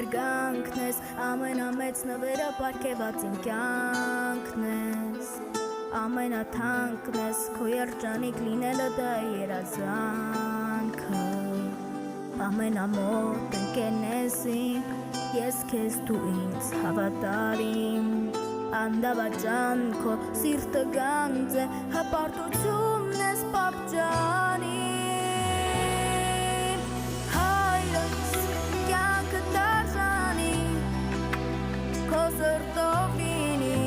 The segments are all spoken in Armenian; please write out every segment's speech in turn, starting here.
հարգանքն ես, ամենամեծ նվերը պարգևած իմ կյանքն ես, ամենաթանկն ես, քո երջանիկ լինելը դա է երազանքը, ամենամոտ ընկերն ես իմ, ես քեզ դու ինձ հավատարիմ, անդավաճան քո սիրտը գանձ է, հպարտությունն ես պապճանիմ, հայրս կյանքը դարժանի, քո սրտով լինի,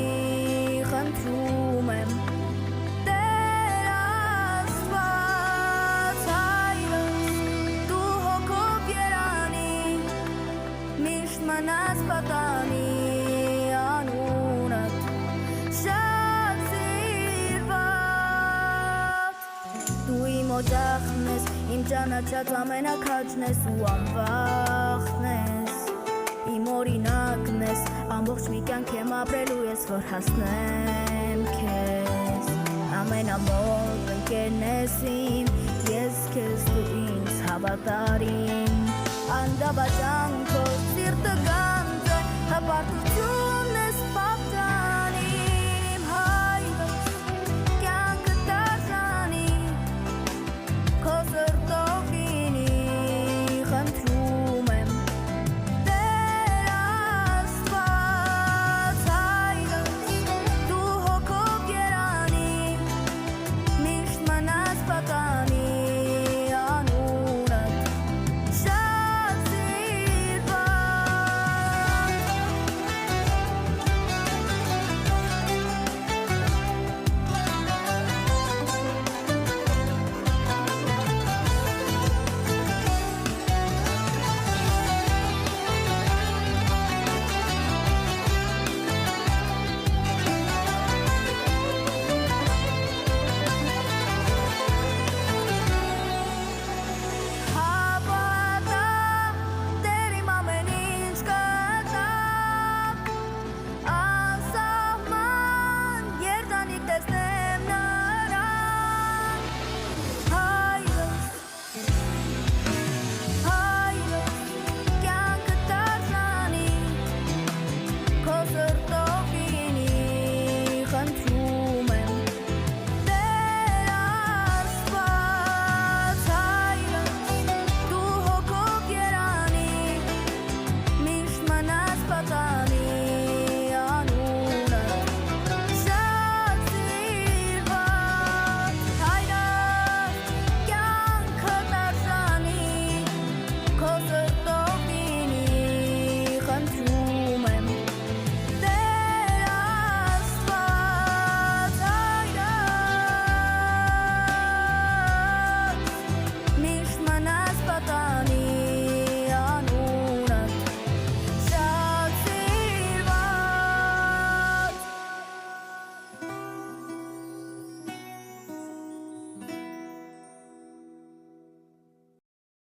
խնդրում եմ Տեր Աստված, հայրս դու հոգով երանի, միշտ մնաս պատանի, անունդ շատ սիրված, դու իմ օջախն ես, իմ ճանաչած ամենաքաջն ես ու անվախն ես, իմ օրինակն ես, ամբողջ մի կյանք եմ ապրելու ես, որ հասնեմ քեզ, ամենամոտ ընկերն ես իմ, ես քեզ դու ինձ հավատարիմ, անդավաճան քո